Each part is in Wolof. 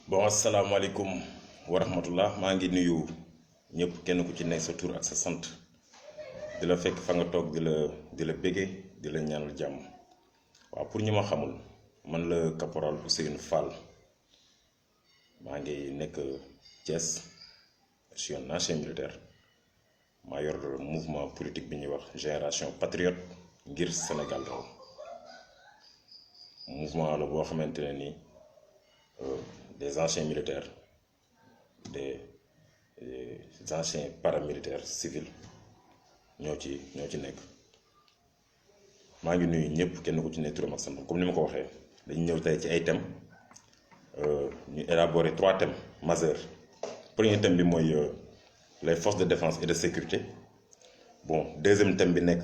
Bon, asalaamaaleykum wa rahmatullah, maa ngi nuyu ñëpp kenn ku ci nekk sa tur ak sa sant di la fekk fa nga toog di la bége di la ñaanal jàmm. waaw pour ñu ma xamul man la caporal Ousseynou Fall maa ngi nekk Thiès, je suis un ancien militaire maa yor mouvement politique bi ñuy wax Génération Patriote ngir Sénégal raw mouvement la boo xamante ne nii des anciens militaires, des anciens paramilitaires civils ñoo ci nekk. maa ngi nuyu ñëpp kenn ku ci ne turam ak santam comme ni ma ko waxee dañu ñëw tey ci ay thèmes ñu élaborer 3 thèmes majeurs. Premier thème bi mooy les forces de défense et de sécurité. Bon, deuxième thème bi nekk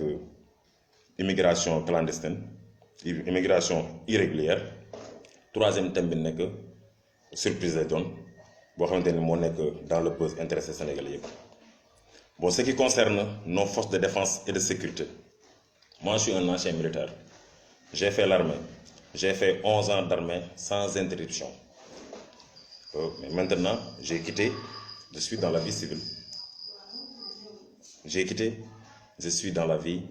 immigration clandestine, immigration irrégulière. Troisième thème bi nekk surprise lay doon boo xamante ni moo nekk dans le buzz intéressé Sénégalais yëpp. Bon, ce qui concerne nos forces de défense et de sécurité, moi je suis un ancien militaire, j'ai fait l'armée, j'ai fait 11 ans d'armée sans interruption. Mais maintenant j'ai quitté, je suis dans la vie civile. J'ai quitté, je suis dans la vie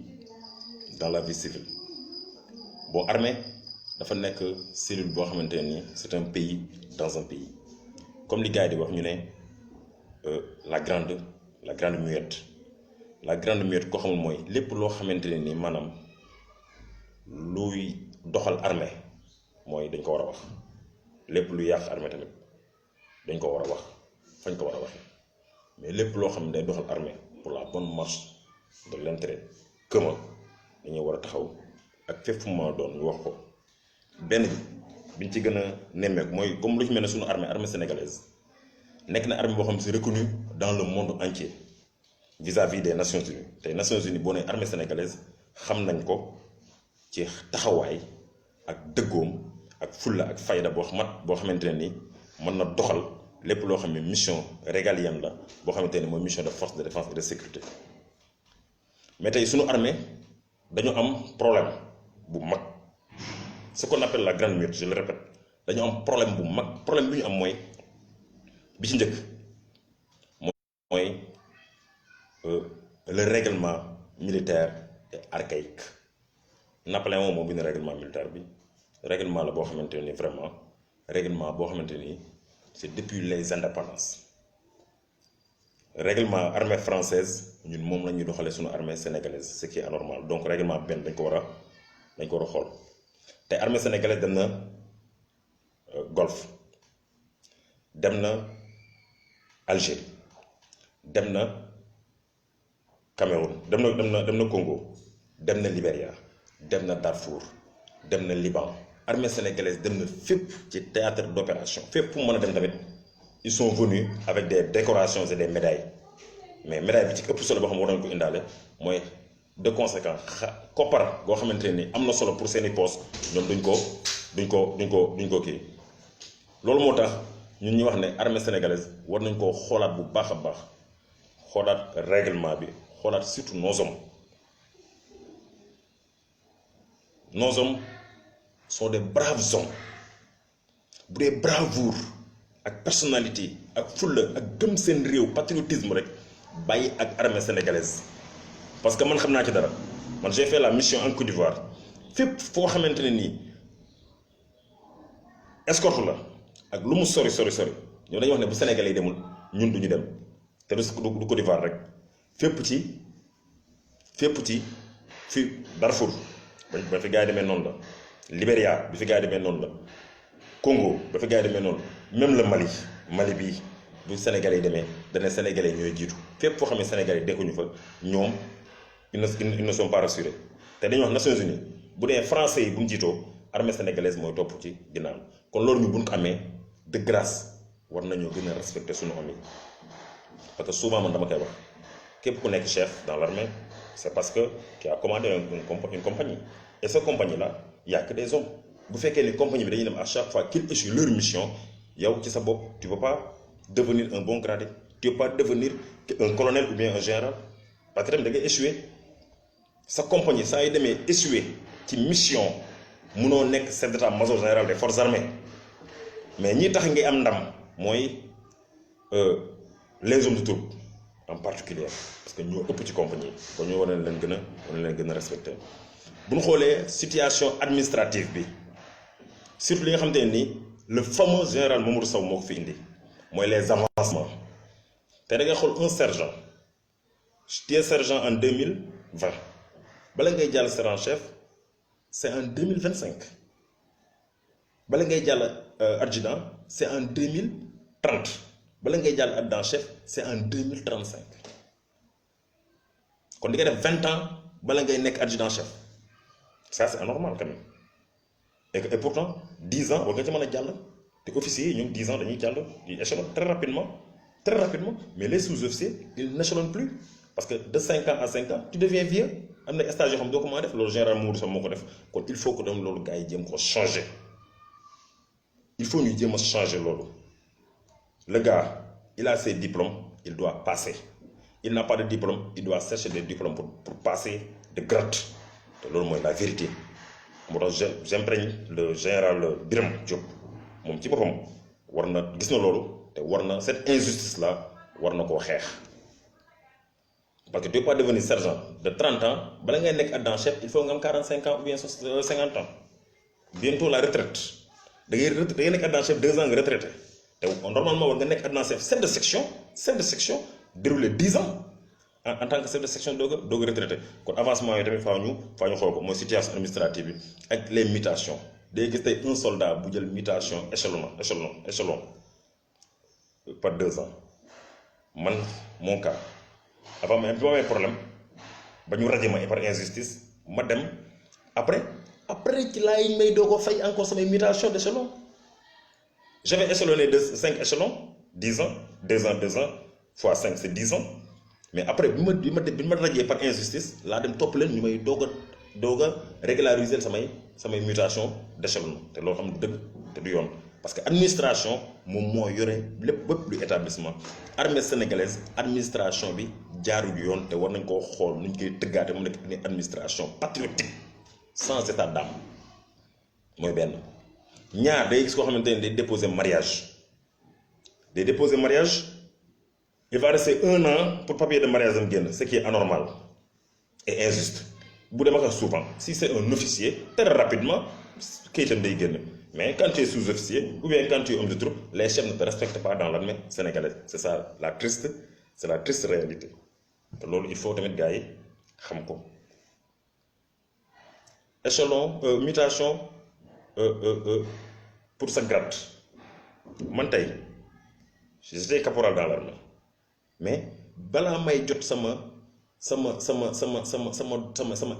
civile. Bon, armée dafa nekk cellule boo xamante ni c'est un pays dans un pays. Comme li gars yi di wax ñu ne la grande muette. La grande muette ko xamul mooy lépp loo xamante ne ni maanaam luy doxal armée mooy dañ ko war a wax. lépp lu yàq armée tamit dañ ko war a wax fañ ko war a waxee. mais lépp loo xam ne day doxal armée pour la bonne marche de l'intérêt commun dañuy war a taxaw ak fépp fu mu doon ñu wax ko. benn biñ ci gën a nemmeeku mooy comme lu ci mel ne suñu armée sénégalaise nekk na armée boo xam ne c'est reconnu dans le monde entier vis-à-vis des Nations Unies. tey Nations Unies boo nee armée sénégalaise xam nañ ko ci taxawaay ak dëggoom ak fulla ak fayda boo xamante ne ni mën na doxal lépp loo xam ne mission régalienne la boo xamante ne mooy mission de force de défense et de sécurité. mais tey suñu armée dañu am problème bu mag. Ce qu'on appelle la grande muette, je le répète, dañu am problème bu mag. Problème bi ñu am mooy bi ci njëkk mooy le règlement militaire est archaïque. Napoléon moo bind règlement militaire bi règlement la boo xamante ni vraiment règlement boo xamante ni c'est depuis les indépendances. Règlement armée française ñun moom la ñuy doxalee suñu armée sénégalaise, ce qui est anormal. Donc règlement benn dañ ko war a xool. te armée sénégalaise dem na Golfe, dem na Algérie, dem na Cameroun, dem na Congo, dem na Libéria, dem na Darfour, dem na Liban. Armée sénégalaise dem na fépp ci théâtre d'opération fépp fu mu mën a dem tamit ils sont venus avec des décorations et des médailles. mais médaille bi ci ëpp solo boo xam war nañu ko indaale mooy de conséquent koppar goo xamante ni am na solo pour seeni poste ñoom duñ ko kii. loolu moo tax ñun ñuy wax ne armée sénégalaise war nañ koo xoolaat bu baax a baax xoolaat règlement bi xoolaat surtout nos hommes. Nos hommes sont des braves hommes bu dee bravoure ak personnalité ak fulla ak gëm seen réew patriotisme rek bàyyi ak armée sénégalaise. parce que man xam naa ci dara man j'ai fait la mission en Côte d'Ivoire fépp foo xamante ne nii escorte la ak lu mu sori ñoo dañuy wax ne bu Sénégalais yi demul ñun duñu dem te du Côte d'Ivoire rek fépp ci fi Darfour ba fi gars yi demee noonu la Libéria bi fi gars yi demee noonu la Congo ba fi gars yi demee noonu même le Mali bii bu Sénégalais yi demee dana Sénégalais ñooy jiitu fépp foo xam ne Sénégalais yi dekkuñu fa ñoom ils ne sont pas rassurés. te dañuy wax Nations Unies bu dee français yi bu mu jiitoo armée sénégalaise mooy topp ci ginnaaw kon loolu ñu buñ ko amee de grâce war nañoo gën a respecter suñu am yi parce que souvent man dama koy wax képp ku nekk chef dans l'armée c'est parce que tu as commandé une compagnie et cette compagnie là il y a que des hommes bu fekkee ni compagnie bi dañuy dem à chaque fois qu'ils échouent leur mission yow ci sa bopp tu peux pas devenir un bon gradé, tu peux pas devenir un colonel ou bien un général parce que tamit da ngay échouer sa compagnie saa yu demee échouer ci mission munoo nekk chef d'état-major général des forces armées mais ñi tax ngay am ndam mooy les hommes de troupe en particulier parce que ñoo ëpp ci compagnie kon ñoo war leen gën a respecter bu ñu xoolee situation administrative bi surtout li nga xamante ne nii le fameux général Mamadou Sow moo ko fi indi mooy les avancements te da ngay xool un sergent tu es sergent en 2020 bala ngay jàll sergent chef c'est en 2025 bala ngay jàll adjudant c'est en 2030 bala ngay jàll adjudant chef c'est en 2035 kon di nga def 20 ans bala ngay nekk adjudant chef ça c'est anormal quand même et pourtant 10 ans war nga ci mën a jàll te officiers yi ñoom 10 ans dañuy jàll di échelon très rapidement mais les sous-officiers ils n'échelonnent plus parce que de 5 ans à 5 ans tu deviens vieux am na stage yoo xam doo ko mën a def loolu général Mourou Sow moo ko def kon il faut que dem loolu gars yi jéem ko changer il faut ñu jéem a changer loolu le gars il a ses diplômes il doit passer il n'a pas de diplôme il doit chercher des diplômes pour passer de grade te loolu mooy la vérité moo tax j'imprègne le général Birame Diop moom ci boppam war na gis na loolu te war na cette injustice là war na koo xeex parce que tu peux pas devenir sergent de 30 ans bala ngay nekk adjudant chef il faut nga am 45 ans ou bien 50 ans bientôt la retraite da ngay nekk adjudant chef 2 ans nga retraité te normalement war nga nekk adjudant chef chef de section déroulé 10 ans en tant que chef de section doog a retraité kon avancement yi tamit faa ñu xool ko mooy situation administrative bi ak les mutations day gis tey un soldat bu jël mutation échelon par 2 ans man mon cas avant même bi ma amee problème ba ñu raje ma par injustice ma dem après ci laay may doo ko fay encore samay mutation d'échelon j'avais échelonné de 5 échelons 10 ans 2 ans fois 5 c'est 10 ans mais après bi ma rajee par injustice laa dem topp leen ñu may doog a régulariser samay mutation d'échelon te loolu xam dëgg te du yoon parce que administration moom moo yore lépp lu établissement armée sénégalaise administration bi jaarul yoon te war nañ koo xool nu ñu koy tëggaate mu nekk une administration patriotique sans état d'âme mooy benn ñaar day gis koo xamante ne day déposer mariage il va rester 1 an pour papier de mariage am génn ce qui est anormal et injuste bu dem ak souvent si c'est un officier très rapidement kayitam day génn mais quand tu es sous-officier ou bien quand tu es homme de troupe les chefs ne te respectent pas dans l'armée sénégalaise c'est ça c'est la triste réalité te loolu il faut tamit gars yi xam ko échelon mutation pour sa grade man tey j'étais caporal dans l'armée mais balaa may jot sama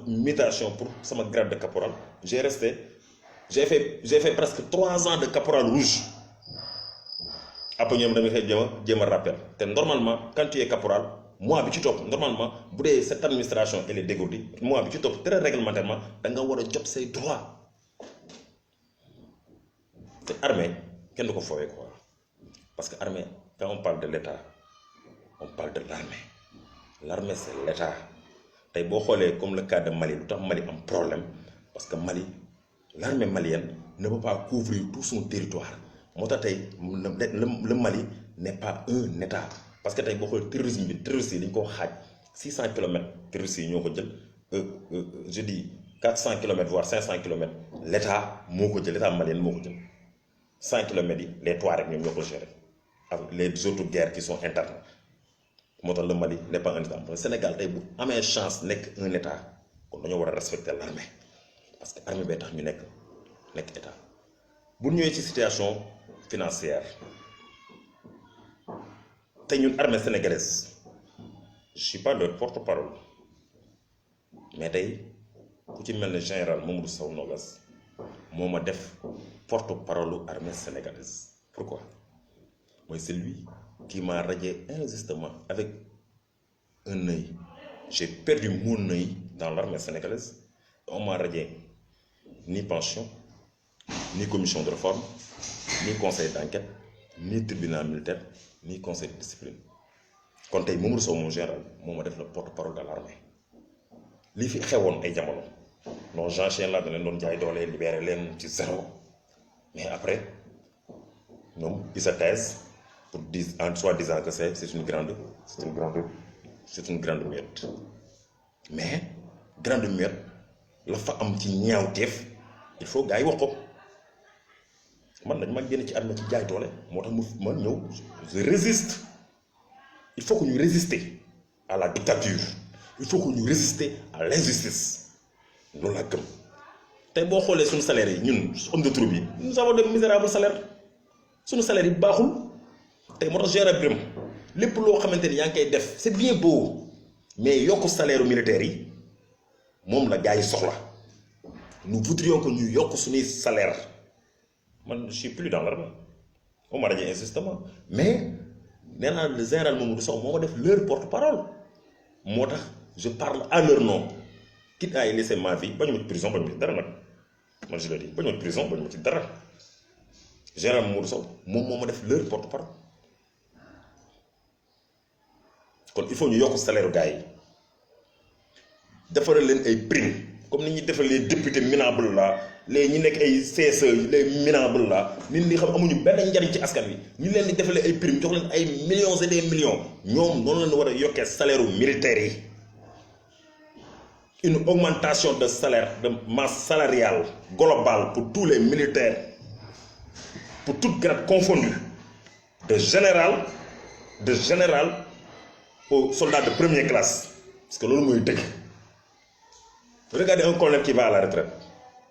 mutation pour sama grade de caporal j'ai fait presque 3 ans de caporal rouge après ñoom damay xëy jéem a rappel te normalement quand tu es caporal mois bi ci topp normalement bu dee cette administration elle est dégourdie mois bi ci topp très réglementairement da nga war a jot say droits te armée kenn du ko foowee quoi parce que armée quand on parle de l'État on parle de l'armée c'est l'État tey boo xoolee comme le cas de Mali lu tax Mali am problème parce que Mali l'armée malienne ne peut pas couvrir tout son territoire moo tax tey le Mali n'est pas un État parce que tey boo xoolee terroristes yi dañu koo xaaj 600 kilomètres terroristes yi ñoo ko jël je dis 400 kilomètres voire 500 kilomètres l'État moo ko jël l'État malien moo ko jël 100 kilomètres yi les Touaregs ñoom ñoo ko gérer avec les autres guerres qui sont internes moo tax le Mali n'est pas un État le Sénégal tey bu amee chance nekk un État kon dañoo war a respecter l'armée parce que armée bee tax ñu nekk État bu ñëwee ci situation financière te ñun armée sénégalaise je suis pas leur porte-parole mais tey ku ci mel ne général Mamadou Sow Nogass moo ma def porte-parole armée sénégalaise pourquoi mooy c'est lui qui m'a radié injustement avec un œil j'ai perdu mon œil dans l'armée sénégalaise on m'a radié ni pension ni commission de réforme ni conseil d'enquête ni tribunal militaire ni conseil de discipline kon tey Mamadou Sow mon général moo ma def le porte-parole de l'armée lii fi xewoon ay jamono non j'enchaîne là da leen doon jaay doole libéré leen ci zéro mais après ñoom ils se taisent pour dire en soi-disant que c'est une grande muette mais grande muette la fa am ci ñaawteef il faut gars yi wax ko man dañ ma génn ci armée ci jaay doole moo tax ma ñëw je résiste il faut que ñu résister à la dictature il faut que ñu résister à l'injustice loolu laa gëm tey boo xoolee suñu salaire yi ñun homme de troupe yi nous avons de misérables salaires suñu salaire yi baaxul tey moo tax général Birame lépp loo xamante ni yaa ngi koy def c'est bien beau mais yokk salaire militaire yi moom la gars yi soxla nous voudrions que ñu yokk suñuy salaire man je suis plus dans l'armée on m'a dit insistement mais nee naa le général Mamadou Sow moo ma def leur porte-parole moo tax je parle à leur nom quitte à y laisser ma vie bañu ma ci prison bañu ma ci dara nag man je le dis bañu ma ci prison bañu ma ci dara général Mamadou Sow moom moo ma def leur porte-parole kon il faut ñu yokk salaire gars yi defaral leen ay prime comme ni ñuy defal les députés minables là les ñi nekk ay CSE les minables là nit ñi xam amuñu benn njariñ ci askan wi ñu leen di defalee ay prime jox leen ay millions et des millions ñoom noonu lañu war a yokkee salaire militaires yi une augmentation de salaire de masse salariale globale pour tous les militaires pour toutes grades confondues de général aux soldats de première classe parce que loolu mooy dëgg. Regardez un colonel qui va à la retraite.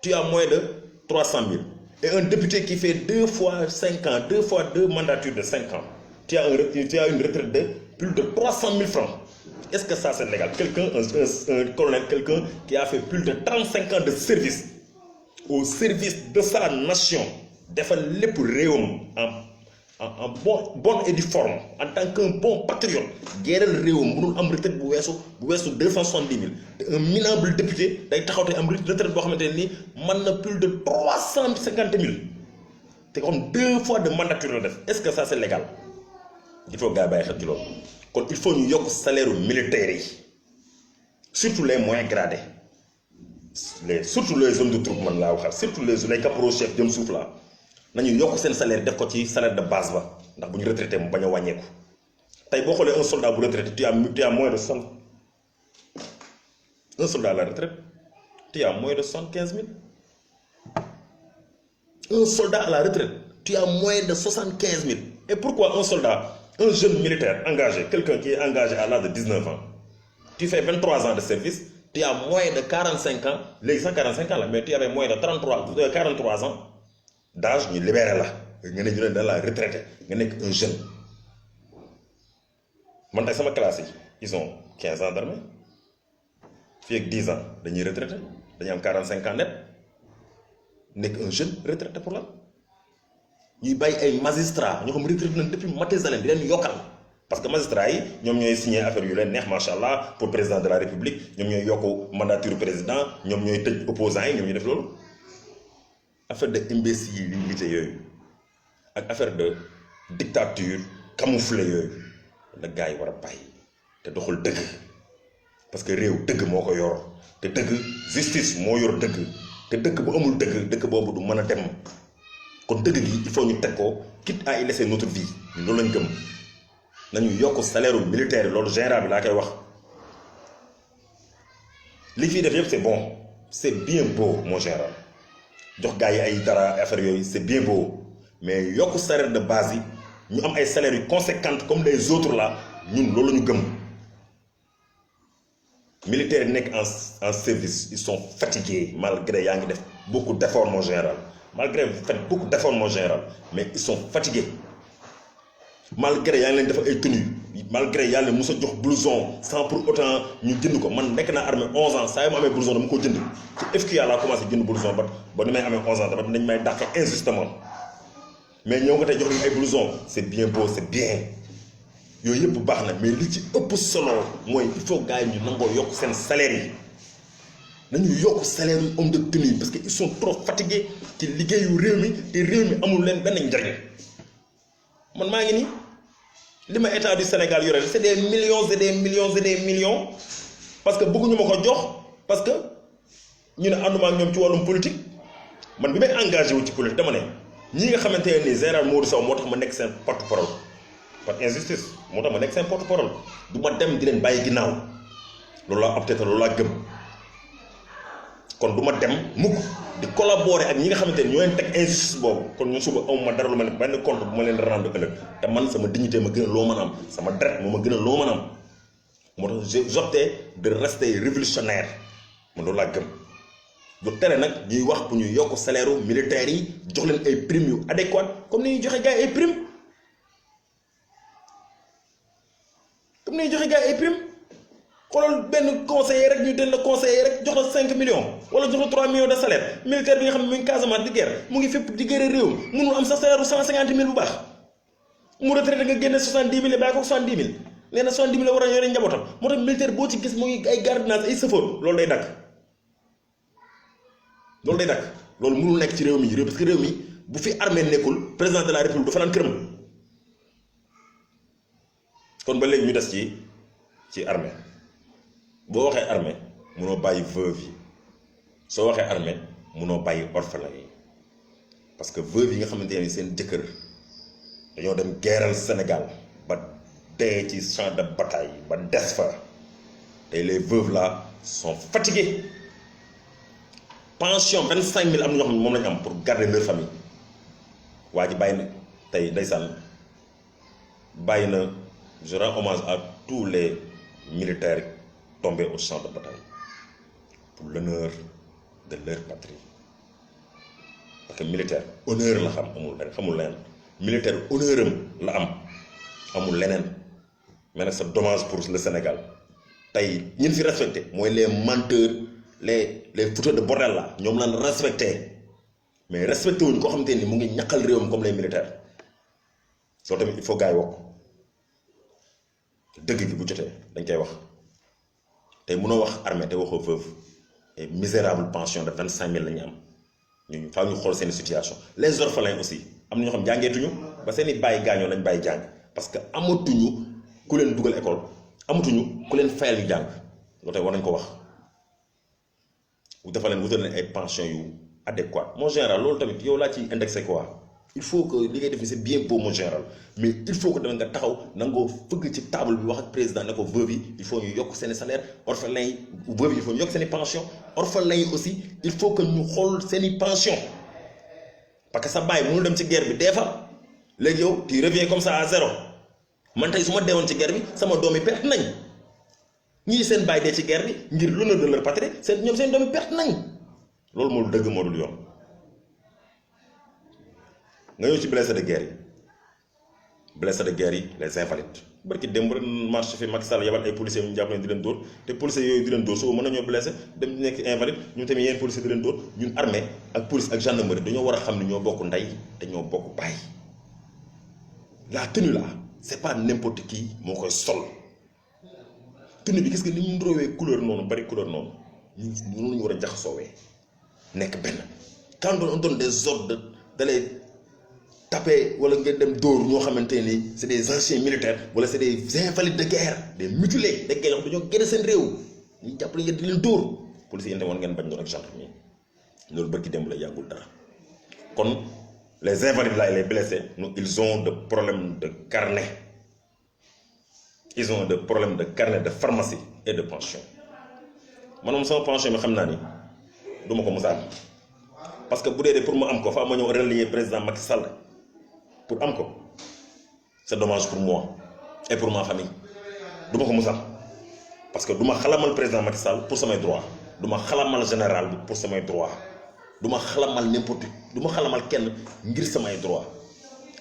Tu as moins de 300 000. Et un député qui fait 2 fois 5 ans, 2 fois 2 mandatures de 5 ans. Tu as une retraite de plus de 300 000 francs. Est-ce que ça c'est légal? Un colonel, quelqu'un qui a fait plus de 35 ans de service au service de sa nation, defal lépp réewam en bonne et due forme, en tant qu'un bon patriote, guéral réewam mënul am retraite bu weesu 270 000 te un minable député day taxaw te am retraite boo xamante ne nii mën na plus de 350 000 te comme 2 fois de mandature la def. Est-ce que ça c'est légal? Il faut gars yi bàyyi xel ci loolu. Kon il faut ñu yokk salaire militaires yi surtout les moins gradés surtout les hommes de troupe man laa waxal surtout les caporaux chefs jëm suuf la nañu yokk seen salaire def ko ci salaire de base ba ndax bu ñu retraité mu bañ a wàññeeku. tey boo xoolee un soldat bu retraité tu as moins de 100 un soldat à la retraite tu as moins de 75 000 un soldat à la retraite tu as moins de 75 000 et pourquoi un soldat un jeune militaire engagé quelqu'un qui est engagé à l'âge de 19 ans tu fais 23 ans de service tu as moins de 45 ans léegi 145 ans la mais tu avais moins de 43 ans d'âge ñu libéré la nga ne ñu leen da la retraité nga nekk un jeune man tey sama classe yi ils ont 15 ans d'armée fii ak 10 ans dañuy retraité dañuy am 45 ans net nekk un jeune retraité pour la ñuy bàyyi ay magistrats ñoo xam retraité nañ depuis Mathusalem di leen yokkal parce que magistrats yi ñoom ñooy signé affaire yu leen neex macha allah pour président de la république ñoom ñooy yokk mandature président ñoom ñooy tëj opposants yi ñoom ñuy def loolu affaire de imbécilité yooyu ak affaire de dictature camouflée yooyu la gars yi war a bàyyi te doxul dëgg parce que réew dëgg moo ko yor te dëgg justice moo yor dëgg te dëkk bu amul dëgg boobu du mën a dem kon dëgg gi il faut ñu teg ko quitte à y laisser notre vie loolu lañ gëm nañu yokk salaire militaire loolu général bi laa koy wax li fiy def yëpp c'est bon c'est bien beau mon général jox gars yi ay dara affaire yooyu c'est bien beau mais yokk salaire de base yi ñu am ay salaires yu conséquentes comme les autres là ñun loolu la ñu gëm militaires yi nekk en service ils sont fatigués malgré yaa ngi def beaucoup d'efforts mon général malgré vous faites beaucoup d'efforts mon général mais ils sont fatigués malgré yaa ngi leen defal ay tenues malgré yaa ngi leen mos a jox blouson sans pour autant ñu jënd ko man nekk naa armée 11 ans saa yu ma amee blouson dama ko jënd ci FQA laa commencé jënd blouson ba ni may amee 11 ans tamit dañ may dàq injustement mais ñëw nga tey jox ñu ay blouson c'est bien beau c'est bien yooyu yëpp baax na mais li ci ëpp solo mooy il faut gars yi ñu nangoo yokk seen salaire yi nañu yokk salaire yu homme de tenue parce que ils sont trop fatigués ci liggéeyu réew mi te réew mi amul leen benn njariñ man maa ngi nii li ma état du Sénégal yore c'est des millions et des millions et des millions parce que bëgguñu ma ko jox parce que ñu ne ànduma ak ñoom ci wàllum politique man bi may engagé wu ci politique dama ne ñi nga xamante ne nii général Modou Sow moo tax ma nekk seen porte-parole par injustice moo tax ma nekk seen porte-parole du ma dem di leen bàyyi ginnaaw loolu laa opté te loolu laa gëm kon du ma dem mukk di collaborer ak ñi nga xamante ne ñoo leen teg injustice boobu kon ñu suba amuma dara lu ma ne benn compte bu ma leen rendre ëllëg te man sama dignité ma gën a loo mën a am sama deret moo ma gën a loo mën a am moo tax j'ai opté de rester révolutionnaire man loolu laa gëm du tere nag ñuy wax pour ñu yokk salaire militaires yi jox leen ay primes yu adéquates comme ni ñuy joxe gars yi ay primes comme ni ñuy joxe gars yi ay primes xoolal benn conseiller rek ñu den la conseiller rek jox la 5 millions wala jox la 3 millions de salaire militaire bi nga xam ne mu ngi Casamance di guerre mu ngi fépp di guerre réew mënul am sa salaire 150 000 bu baax mu retraité nga génne 70 000 bàyyi ko 70 000 nee na 70 000 la war a yore njabootam moo tax militaire boo ci gis mu ngi ay gardiennage ay chauffeur loolu day dakk loolu day dakk loolu mënul nekk ci réew mi parce que réew mi bu fi armée nekkul président de la république du fanaan këram kon ba léegi ñu des ci armée boo waxee armée munoo bàyyi veuve yi soo waxee armée munoo bàyyi orphelin yi parce que veuve yi nga xamante ne seen jëkkër dañoo dem geeral Sénégal ba dee ci champ de bataille ba des fa tey les veuves là sont fatiguées pension 25 000 am na ñoo xam ne moom lañu am pour garder leur famille waa ji bàyyi na tey ndeysaan bàyyi na je rends hommage à tous les militaires tombés au champ de bataille pour l'honneur de leur patrie parce que militaire honneur la xam xamul leneen militaire honneur am la am amul leneen mais nag c'est dommage pour le Sénégal tey ñin fi respecté mooy les menteurs les fouteurs de bordel là ñoom lan respecté mais respecté wuñ koo xamante ni mu ngi ñaqal réewam comme les militaires soo tamit il faut gars yi wokk dëgg gi bu jotee dañ koy wax tey mënoo wax armée te waxoo veuve et misérable pension de 25 000 la ñu am ñu faaw ñu xool seen situation les orphelins aussi am na ñoo xam jàngeetuñu ba seen i bàyyi gaañoo lañ bàyyi jàng parce que amatuñu ku leen dugal école amatuñu ku leen fayal yu jàng loolu tey war nañ ko wax dafa leen wutal leen ay pension yu adéquate mon général loolu tamit yow laa ci indexé quoi il faut que li ngay def ni c'est bien beau mon général mais il faut que dama nga taxaw nangoo fëgg ci table bi wax ak président ne ko veuve yi il faut ñu yokk seen i salaire orphelins yi veuve yi il faut ñu yokk seen i pension orphelins yi aussi il faut que ñu xool seen i pension parce que sa baay mënul dem ci guerre bi des fois léegi yow tu reviens comme ça à zéro man tey su ma deewoon ci guerre bi sama doom yi perte nañ ñii seen baay dee ci guerre bi ngir l'honneur de leur patrie seen ñoom seen doom yi perte nañ loolu moo dëgg moo dul yoon nga ñëw ci blessé de guerre yi les invalides barki démb rek marche fi Macky Sall yabal ay policiers ñu jàpp ne di leen dóor te policiers yooyu di leen dóor suba mën nañoo blessé dem nekk invalide ñun tamit yeneen policiers di leen dóor ñun armée ak police ak gendarmerie dañoo war a xam ne ñoo bokk ndey te ñoo bokk baay la tenue là c'est pas n'importe qui moo koy sol tenue bi gis nga ni mu ndroowee couleur noonu bari couleur noonu ñu noonu ñu war a jaxasoowee nekk benn quand on donne des ordres d'aller taper wala ngeen dem dóor ñoo xamante ni c'est des anciens militaires wala c'est des invalides de guerre des mutilés de guerre dañoo génn seen réew ñu jàppale ngeen di leen dóor police yi woon ngeen bañ doon ak gendarmerie loolu barki démb la yàggul dara kon les invalides là et les blessés ils ont de problèmes de carnet ils ont de problèmes de carnet de pharmacie et de pension man moom sama pension bi xam naa ni du ma ko musaal parce que bu dee pour ma am ko fa ma ñëw relier président Macky Sall pour am ko c'est dommage pour moi et pour ma famille du ma ko musal parce que du ma xalamal président Macky Sall pour samay droit du ma xalamal général bi pour samay droit du ma xalamal n'importe du ma xalamal kenn ngir samay droit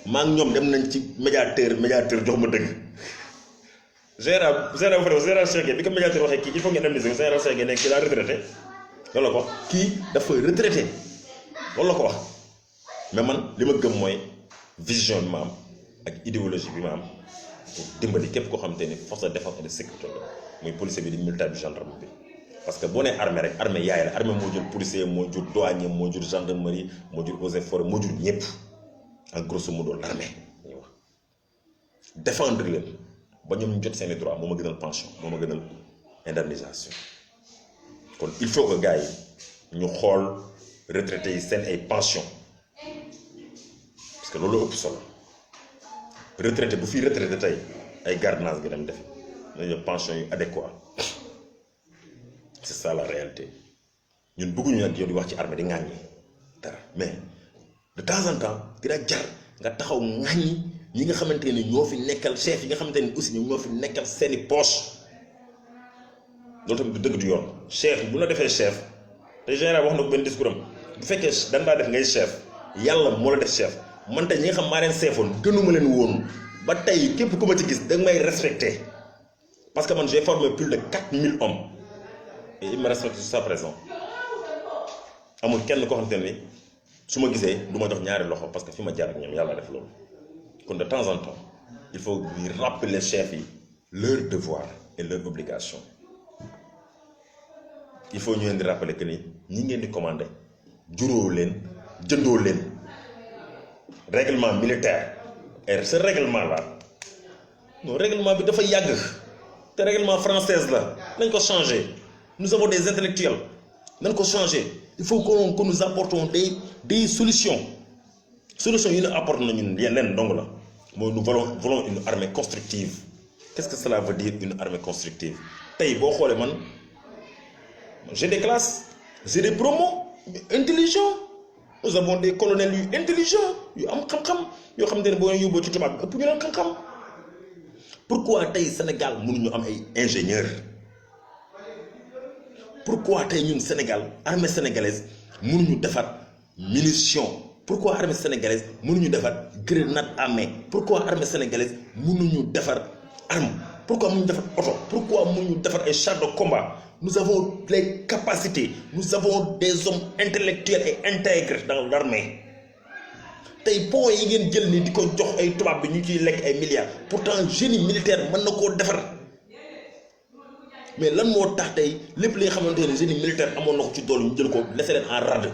maa ngi ñoom dem nañ ci médiateur jox ma dëgg général Cheikh bi ko médiateur waxee kii il faut ngeen dem lise général Cheikh nekk ci la retraité loolu la ko wax kii dafa retraité loolu la ko wax mais man li ma gëm mooy vision bi ma am ak idéologie bi ma am pour dimbali képp koo xamante ni force de défense et de sécurité la muy policier bi di militaire bi gendarme bi parce que boo nee armée rek armée yaay la armée moo jur policier moo jur douanier moo jur gendarmerie moo jur eaux et forêts moo jur ñëpp en grosso modo l'armée dañuy wax défendre leen ba ñoom ñu jot seeni droit moo ma gënal pension moo ma gënal indemnisation kon il faut que gars yi ñu xool retraités yi seen ay pension parce que loolu ëpp solo retraité bu fi retraité tey ay gardiennage gi dem def nañu pension yu adéquat c'est ça la réalité ñun bëgguñu nag yow di wax ci armée di ŋàññi dara mais de temps en temps dina jar nga taxaw ŋàññi ñi nga xamante ne ñoo fi nekkal chef yi nga xamante ne aussi ñoo fi nekkal seeni poche loolu tamit du dëgg du yoon chef bu la defee chef te général wax na ko benn discours am bu fekkee dañ daa def ngay chef yàlla moo la def chef man tey ñi nga xam maa leen seefoon gënuma leen woon ba tey képp ku ma ci gis da nga may respecté parce que man j'ai formé plus de 4000 hommes et il me respecte jusqu'à présent amul kenn koo xamante ne ni su ma gisee du ma jox ñaari loxo parce que fi ma jaar ak ñoom yàlla def loolu kon de temps en temps il faut ñu rappeler chefs yi leur devoir et leur obligation il faut ñu leen di rappeler que ni ñi ngeen di commander juróo leen jëndoo leen règlement militaire et ce règlement là non règlement bi dafa yàgg te règlement française la nañ ko changer nous avons des intellectuels nañ ko changer il faut que nous apportons des solutions yi ñu apporte na ñun leen dong la mooy nous voulons une armée constructive qu'est-ce que cela veut dire une armée constructive tey boo xoolee man j'ai des classes j'ai des promos intelligents nous avons des colonels yu intelligents yu am xam-xam yoo xamante ne boo leen yóbboo ci tubaab bi ëpp ñu leen xam-xam pourquoi tey Sénégal mënuñu am ay ingénieurs pourquoi tey ñun Sénégal armée sénégalaise mënuñu defar munitions pourquoi armée sénégalaise mënuñu defar grenade à main pourquoi armée sénégalaise mënuñu defar arme pourquoi mënuñu defar oto pourquoi mënuñu defar ay chars de combat nous avons les capacités nous avons des hommes intellectuels et intègres dans l'armée tey pont yi ngeen jël ni di ko jox ay tubaab bi ñu ciy lekk ay milliards pourtant génie militaire mën na koo defar mais lan moo tax tey lépp li nga xamante ne génie militaire amoon na ko ci doole ñu jël ko laisser leen en rade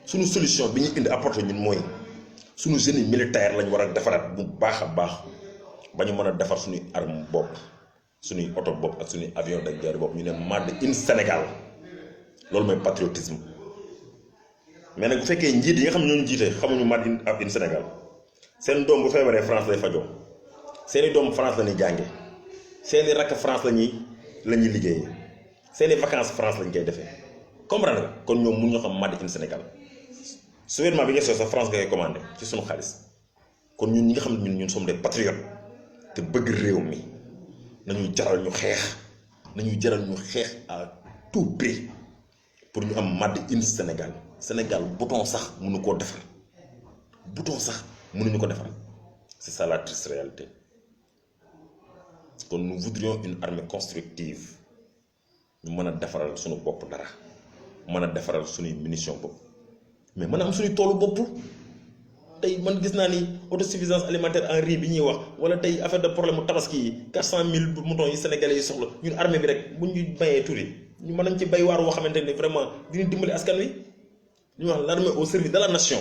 suñu solution bi ñu indi apporté ñun mooy suñu génie militaire lañ war a defaraat bu baax a baax ba ñu mën a defar suñuy arme bopp suñuy oto bopp ak suñuy avion de guerre bopp ñu ne made in Sénégal loolu mooy patriotisme mais nag bu fekkee njiit yi nga xam ne ñoo ñu jiite xamuñu made in Sénégal seen doom bu feebaree France lay fajoo seeni doom France la ñuy jànge seeni rakk France la ñuy liggéeyee seeni vacances France lañ koy defee comprendre nga kon ñoom mun ñoo xam made in Sénégal souverainement bi nga soo sax France nga koy commandé ci suñu xaalis kon ñun ñi nga xam ne ñun sommes des patriotes te bëgg réew mi nañuy jaral ñu xeex à tout prix pour ñu am made in Sénégal bouton sax mënu koo defar mënuñu ko defar c'est ça la triste réalité kon nous voudrions une armée constructive ñu mën a defaral suñu bopp dara mën a defaral suñuy munitions bopp mais mën a am suñuy toolu bopp tey man gis naa ni autosuffisance alimentaire en riz bi ñuy wax wala tey affaire de problème mu tabaski yi 400 000 moutons yi sénégalais yi soxla ñun armée bi rek bu ñu mayee tuuti ñu mën nañ ci bay waar woo xamante ne vraiment dinañ dimbali askan wi ñu wax l'armée au service de la nation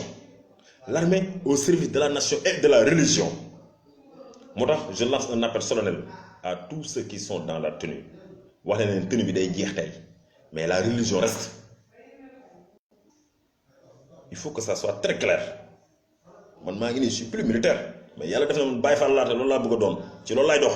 l'armée au service de la nation et de la religion moo tax je lance un appel solennel à tous ceux qui sont dans la tenue wax na leen tenue bi day jeex tey mais la religion reste il faut que ça soit très clair man maa ngi nii je suis plus militaire mais yàlla def na man Baye Fall laa te loolu laa bëgg a doon ci loolu laay dox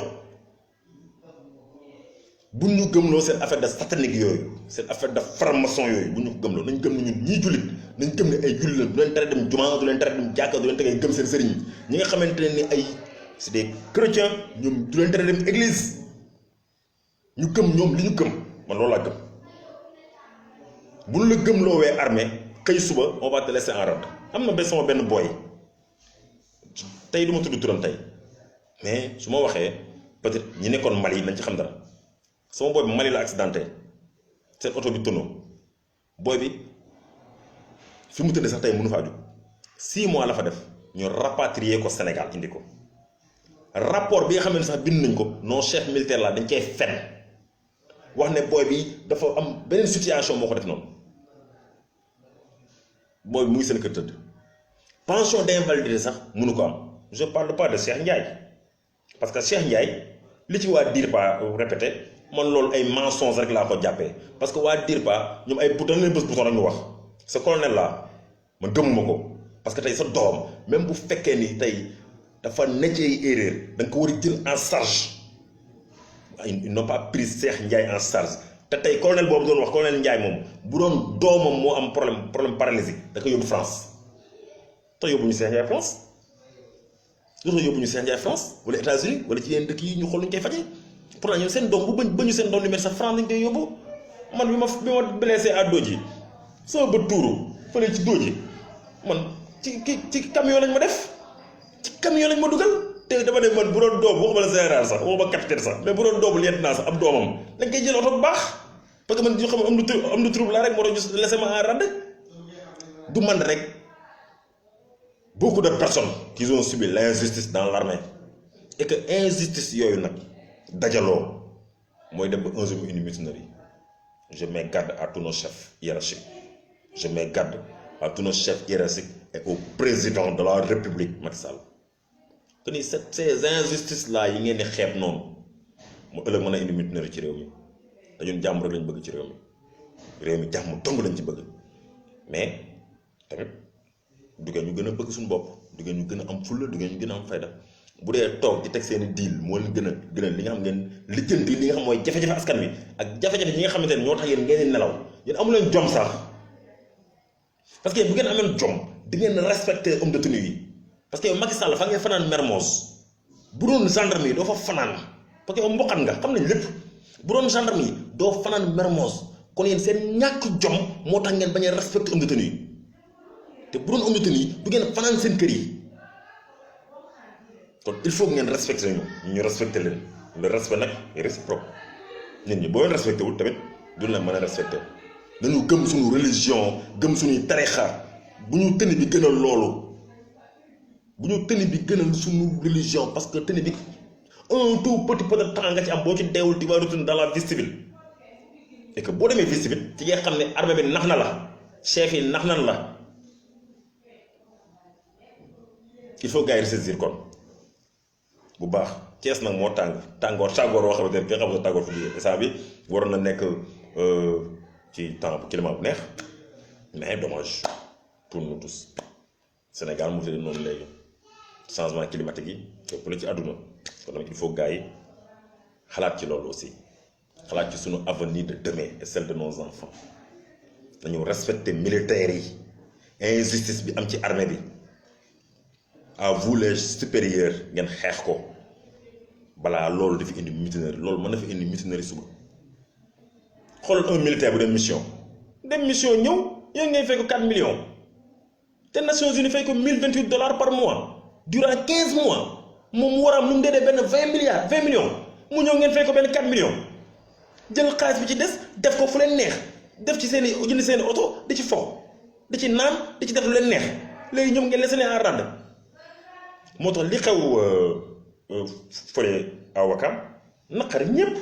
bu ñu gëmloo seen affaire de satanique yooyu seen affaire de franc-maçon yooyu bu ñu ko gëmloo nañ gëm ne ñun ñii jullit nañ gëm ne ay jullit la du leen tere dem jumaa du leen tere dem jàkka du leen tere gëm seen sëriñ ñi nga xamante ne ni ay c'est des chrétiens ñoom du leen tere dem église ñu gëm ñoom li ñu gëm man loolu laa gëm bu ñu la gëmloowee armée xëy suba on va te laisser en rade am na ba sama benn boy tey du ma tudd turam tey mais su ma waxee peut-être ñi nekkoon Mali nañ ci xam dara sama boy bi Mali la accidenté seen oto bi tonneau boy bi fi mu tëdd sax tey mënu faa jóg 6 mois la fa def ñu rapatrier ko Sénégal indi ko rapport bi nga xam ne sax bind nañ ko non chef militaire la dañ cay fen wax ne boy bi dafa am beneen situation moo ko def noonu boy bi mu ngi seen kër tëdd pension d'invalidité sax mënu ko am je parle pas de Cheikh Ndiaye parce que Cheikh Ndiaye li ci waa DIRPA répété man loolu ay mensonges rek laa ko jàppee parce que waa DIRPA ñoom ay bouton lañ bës bouton rek ñu wax ce colonel là man gëmuma ko parce que tey sa doom même bu fekkee ni tey dafa nekk ay erreur da nga ko war a jël en charge ils n'ont pas pris Cheikh Ndiaye en charge te tey colonel boobu doon wax colonel Ndiaye moom bu doon doomam moo am problème paralysie da ko yóbbu France te yóbbu ñu Cheikh Ndiaye France dootoo yóbbu ñu Cheikh Ndiaye France wala États-Unis wala ci yenn dëkk yi ñu xool ñu koy fajee pourtant ñoom seen doom bu bañu seen doom di mettre sa France lañ koy yóbbu man bi ma blessé à Dodji sama bët tuuru fële ci Dodji man ci camion lañ ma def ci camion lañ ma dugal te dama ne man bu doon doom waxuma la général sax waxuma capitaine sax mais bu doon doomu lieutenant sax am doomam dañ koy jël oto bu baax parce que man ñu xam am na trouble laa rek moo tax ñu laissé ma en rade du man rek beaucoup de personnes qui ont subi l'injustice dans l'armée et que injustice yooyu nag dajaloo mooy dem ba un jour une mutinerie je mets garde à tous nos chefs hiérarchiques je mets garde à tous nos chefs hiérarchiques et au président de la République Macky Sall que ni ces injustices là yi ngeen di xeeb noonu mu ëllëg mën a indi mutinerie ci réew mi te ñun jàmm rek lañ bëgg ci réew mi jàmm dong lañ ci bëgg mais tamit du ngeen ñu gën a bëgg suñu bopp du ngeen ñu gën a am fulla du ngeen ñu gën a am fayda bu dee toog di teg seen i deal moo leen gën a li nga xam ngeen lijjanti li nga xam mooy jafe-jafe askan wi ak jafe-jafe yi nga xamante ne ñoo tax yéen ngeen di nelaw yéen amu leen jom sax parce que bu ngeen ameen jom di ngeen respecter homme de tenue yi parce que yow Macky Sall fa ngeen fanaan Mermoz bu doon gendarme yi doo fa fanaan parce que yow mboqat nga xam nañ lépp bu doon gendarme yi doo fanaan Mermoz kon yéen seen ñàkk jom moo tax ngeen bañ a respecter homme de tenue yi te bu doon homme de tenue yi du ngeen fanaan seen kër yi kon il faut que ngeen respecter ñu respecter leen le respect nag est réciproque nit ñi boo leen respecté wul tamit duñ la mën a respecté nañu gëm suñu religion gëm suñuy tarixa bu ñu tëni bi gënal loolu bu ñu tëni bi gënal suñu religion parce que tëni bi un tout petit peu de temps nga ci am boo ci deewul tu vas retourner dans la vie civile et que boo demee vie civile ci nga xam ne armée bi nax na la chef yi nax nan la il faut gars yi ressaisir kon bu baax Thiès nag moo tàngoor woo xamante ne ki nga xam ne tàngoor fu jógee instant bi waroon na nekk ci temps bu climat bu neex mais dommage pour nous tous Sénégal mu fi noonu léegi changement climatique yi ëpp na ci àdduna kon nag il faut gars yi xalaat ci loolu aussi xalaat ci sunu avenir de demain et celle de nos enfants dañu respecter militaires yi injustice bi am ci armée bi à vous les supérieurs ngeen xeex ko balaa loolu dafa indi mutinerie loolu mën na fi indi mutinerie suba xoolal un militaire bu dem mission ñëw yéen ngay fay ko 4 millions te Nations Unies fay ko $1028 par mois durant 15 mois moom mu war a am lu mu dee benn 20 millions mu ñëw ngeen fay ko benn 4 millions jël xaalis bi ci des def ko fu leen neex def ci seen i jënd seen i oto di ci fo di ci naan di ci def lu leen neex léegi ñoom ngeen laissé leen en rade moo tax li xew fële à Ouakam naqari ñépp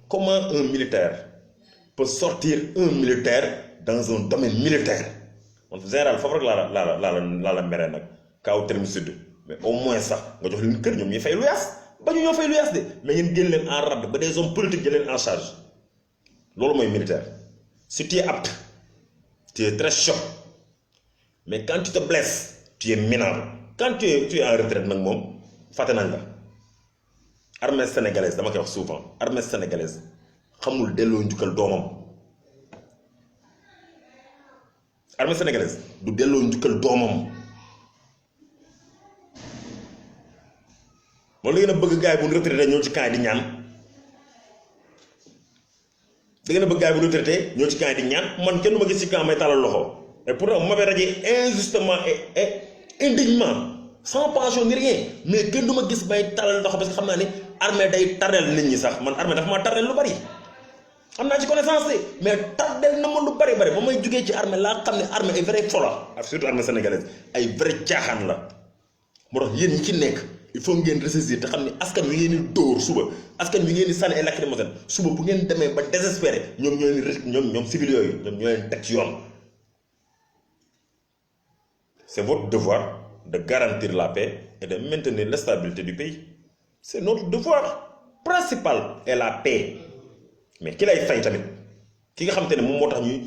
comment un militaire peut sortir un militaire dans un domaine militaire man général foofu rek laa la mere nag kaw terme sud mais au moins sax nga jox leen kër ñoom ñuy fay luyaas ba ñu ñoo fay luyaas de mais ngeen génn leen en rade ba des hommes politiques jël leen en charge loolu mooy militaire si tu es apte tu es très chaud mais quand tu te blesses tu es minable quand tu es en retraite nag moom fàtte nañ la armée sénégalaise dama koy wax souvent armée sénégalaise xamul delloo njukkal doomam armée sénégalaise du delloo njukkal doomam moom la ngeen a bëgg gars yi bu ñu retraité ñëw ci camp yi di ñaan da ngeen a bëgg gars yi bu ñu retraité ñëw ci camp yi di ñaan man kenn du ma gis ci camp may tàllal loxo et pourtant bu ma fay rajee injustement et indignement sans pension ni rien mais kenn du ma gis may tàllal loxo parce que xam naa ne armée day tardel nit ñi sax man armée dafa maa tardel lu bari am naa ci connaissance de mais tardel na ma lu bari ba may jugee ci armée laa xam ne armée ay vrai fola surtout armée sénégalaise ay vrai caaxaan la moo tax yéen ñi ci nekk il faut ngeen ressaisir te xam ne askan wi ngeen di dóor suba askan wi ngeen di sànni ay lacrymogène suba bu ngeen demee ba désespéré ñoom civil yooyu ñoom ñoo leen teg ci yoon. C'est votre devoir de garantir la paix et de maintenir la stabilité du pays. c'est notre devoir principal est la paix mais ki lay fay tamit ki nga xamante ne moom moo tax ñuy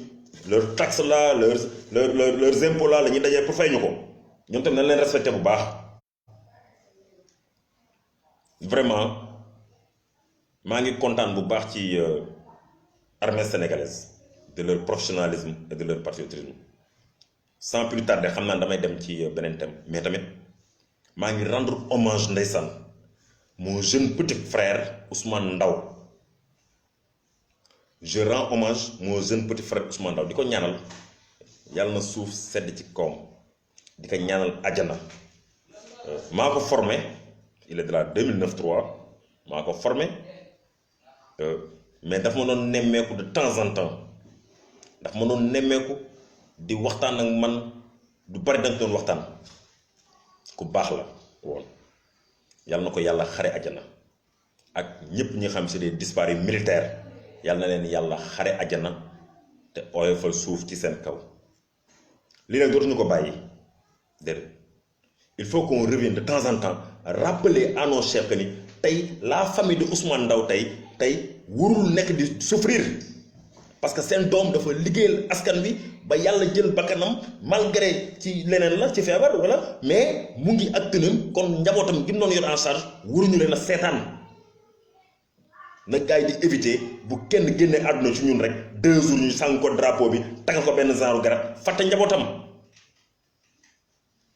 leur taxe là leurs impôts là la ñuy dajee pour fay ñu ko ñoom tamit nañ leen respecté bu baax vraiment maa ngi kontaan bu baax ci armée sénégalaise de leur professionnalisme et de leur patriotisme sans plus tarder xam naa damay dem ci beneen thème mais tamit maa ngi rendre hommage ndeysaan mon jeune petit frère Ousmane Ndaw je rends hommage mon jeune petit frère Ousmane Ndaw di ko ñaanal yàlla na suuf sedd ci kawam di ko ñaanal àjjana maa ko formé il est de la 2009-3 maa ko formé mais daf ma doon nemmeeku de temps en temps daf ma doon nemmeeku di waxtaan ak man du bari dañ doon waxtaan ku baax la woon yàlla na ko yàlla xare àjjana ak ñëpp ñi xam c'est des disparus militaires yàlla na leen yàlla xare àjjana te oyofal suuf ci seen kaw lii nag dootuñu ko bàyyi déedéet il faut qu'on revienne de temps en temps rappeler à nos chefs que ni tey la famille de Ousmane Ndaw tey warul nekk di souffrir parce que seen doom dafa liggéeyal askan bi ba yàlla jël bakkanam malgré ci leneen la ci feebar wala mais mu ngi ak tënam kon njabootam gi mu doon yor en charge waruñu leen a seetaan na gars yi di éviter bu kenn génnee àdduna ci ñun rek 2 jours ñu sàng ko drapeau bi tagal ko benn genre garab fàtte njabootam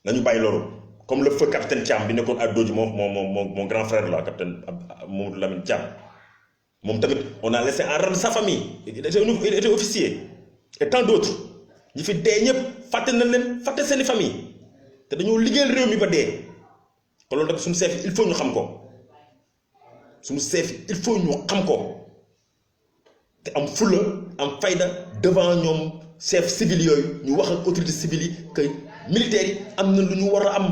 nañu bàyyi loolu comme le feu capitaine Thiam bi nekkoon à Dodji mon grand frère là capitaine Mamadou Lamine Thiam moom tamit on a laissé en rade sa famille il était officier et tant d'autres ñi fi dee ñëpp fàtte nañ leen fàtte seeni famille te dañoo liggéeyal réew mi ba dee kon loolu tamit suñu chef il faut ñu xam ko suñu chef il faut ñu xam ko te am fulla am fayda devant ñoom chef civil yooyu ñu wax ak autorité civile yi que militaires yi am na lu ñu war a am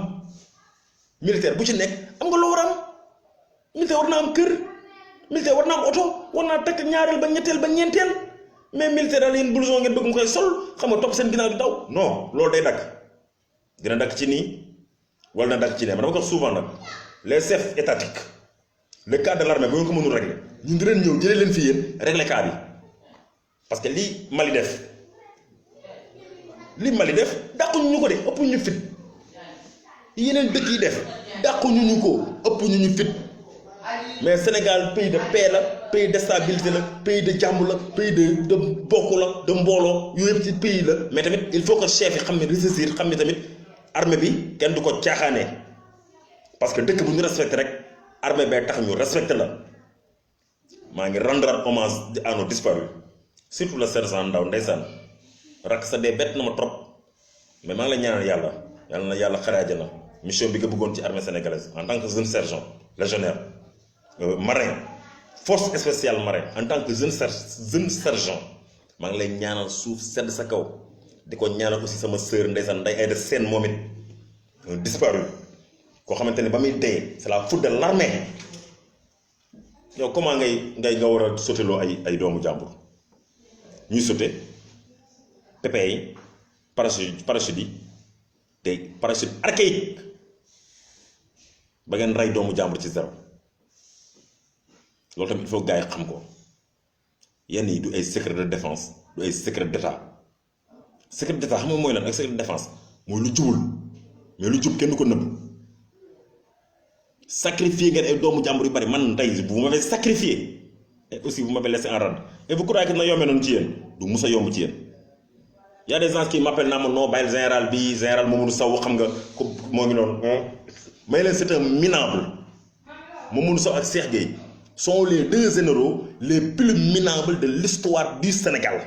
militaire bu ci nekk am nga loo war a am militaire war na am kër militaire war na am oto war naa takk ñaareel ba ñetteel ba ñeenteel mais militaire daal yéen blouson ngeen bëgg mu koy sol xam nga topp seen ginnaaw di daw non loolu day dakk dina dakk ci nii wala na dakk ci nee ma dama ko souvent nag les chefs étatiques le cas de l'armée bu ngeen ko mënul régler ñun di leen ñëw jëlee leen fii yéen régler cas bi parce que lii Mali def dàquñu ñu ko de ëpp ñu fit yeneen dëkk yi def dàquñu ñu ko ëpp ñu fit mais Sénégal pays de paix la pays de stabilité la pays de jàmm la pays de bokk la de mbooloo yooyu yëpp ci pays la mais tamit il faut que chef yi xam ne réussir xam ne tamit armée bi kenn du ko caaxaanee parce que dëkk bu ñu respecté rek armée bee tax ñu respecté la maa ngi rendre hommage à nos disparus surtout le sergent Ndaw ndeysaan rak sa dee bett na ma trop mais maa ngi la ñaanal yàlla na yàlla xare àjjana mission bi nga bëggoon ci armée sénégalaise en tant que jeune sergent légionnaire marin force spéciale marin en tant que jeune sergent maa ngi lay ñaanal suuf sedd sa kaw di ko ñaanal aussi sama sœur ndeysaan Ndeye Aïda Sène moom it disparu koo xamante ne ba muy dee c'est la faute de l'armée yow comment nga war a soteloo ay doomu jàmbur ñuy sote pépé yi parachute yi te parachute archaïque ba ngeen rey doomu jàmbur ci zéro loolu tamit il faut gars yi xam ko yenn yi du ay secret de défense du ay secret d'état secret d'état xam nga mooy lan ak secret de défense mooy lu jubul mais lu jub kenn du ko nëbb sacrifier ngeen ay doomu jàmbur yu bari man tey vous m'avez sacrifié et aussi vous m'avez laissé en rade et vous croyez que na yombee noonu ci yéen du mus a yomb ci yéen y a des gens qui m'appellent naa ma non bàyyil général bi général Mamadou Sow xam nga ko moo ngi noonu may leen c'est un minable Mamadou Sow ak Cheikh Gueye sont les 2 généraux les plus minables de l'histoire du Sénégal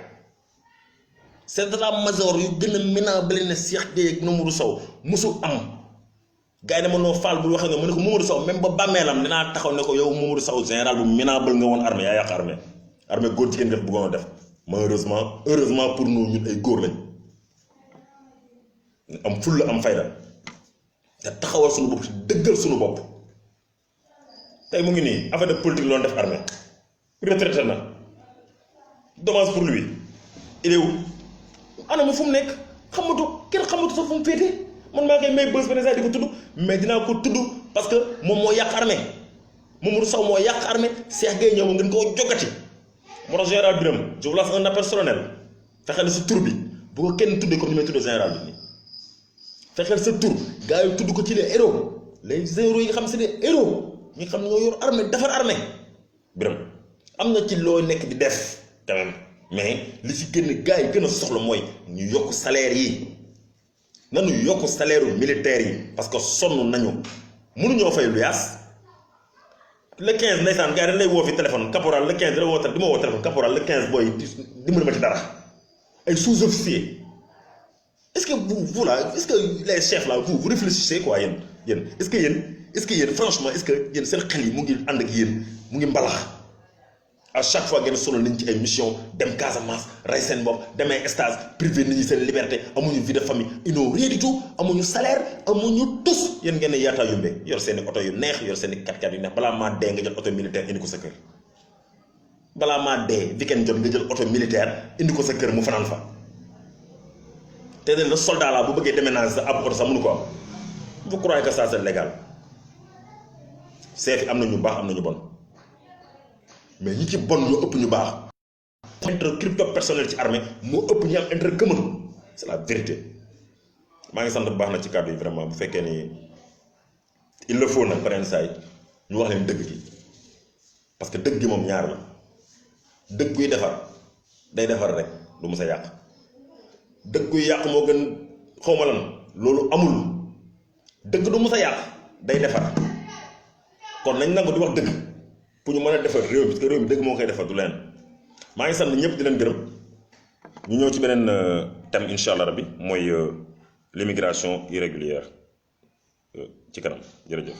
c'est état-major yu gën a minable ne Cheikh Gueye ak Mamadou Sow musul am gars yi ne ma noo faal bul waxee nga mu ne ko Mamadou Sow même ba bàmmeelam dinaa taxaw ne ko yow Mamadou Sow général bu minable nga woon armée yaa yàq armée góor jigéen def bëggoon a def heureusement pour nous ñun ay góor lañ am fulla am fayda te taxawal suñu bopp te dëggal suñu bopp tey mu ngi nii affaire de politique loon def armée retraité na dommage pour lui il est où ana mu fu mu nekk xamatu kenn xamatu sax fu mu féete man maa koy may bës benn saa di ko tudd mais dinaa ko tudd parce que moom moo yàq armée Mamadou Sow moo yàq armée Cheikh Gueye ñëw ngeen koo jogati moo tax général Birame je vous lance un appel solennel fexeel sa tur bi bu ko kenn tuddee comme ni may tuddee général bi nii fexeel sa tur gars yi tudd ko ci les héros yi nga xam c'est des héros ñi nga xam ne ñoo yor armée defar armée Birame am na ci loo nekk di def quand même mais li ci gën gars yi gën a soxla mooy ñu yokk salaire yi nanu yokk salaire militaire yi parce que sonn nañu mënuñoo fay lu yaas le 15 ndeysaan gars yi dañ lay woo fi téléphone caporal le 15 di ma woo téléphone caporal le 15 booy dimbali ma ci dara ay sous-officiers est-ce que vous là est-ce que les chefs là vous réfléchissez quoi yéen est-ce que yéen franchement est-ce que yéen seen xel yi mu ngi ànd ak yéen mu ngi mbalax à chaque fois ngeen sonal nañ ci ay mission dem Casamance rey seen bopp demee stage privé nit ñi seen liberté amuñu vie de famille ils n'ont rien du tout amuñu salaire amuñu tous yéen ngeen ne yaataa yumbe yor seen i oto yu neex yor seen i 4x4 yu neex balaa maa dee nga jël oto militaire indi ko sa kër balaa maa dee weekend jot nga jël oto militaire indi ko sa kër mu fanaan fa te le soldat là bu bëggee déménager sa ab oto sax mënu ko am vous croyez que ça c'est légal seefi am na ñu baax am na ñu bon mais ñi ci bon ñoo ëpp ñu baax intérêt crypto personnel ci armée moo ëpp ñu am intérêt commun c'est la vérité maa ngi sant bu baax na ci kàddu yi vraiment bu fekkee ni il le faut nag beneen saay ñu wax leen dëgg gi parce que dëgg gi moom ñaar la dëgg guy defar day defar rek du mës a yàq dëgg guy yàq moo gën xawma lan loolu amul dëgg du mës a yàq day defar kon nañ nangu di wax dëgg pour ñu mën a defar réew mi parce que réew mi dëgg moo koy defar du leen maa ngi sant ñëpp di leen gërëm ñu ñëw ci beneen thème incha allah rabbi mooy l'immigration irrégulière ci kanam jërëjëf.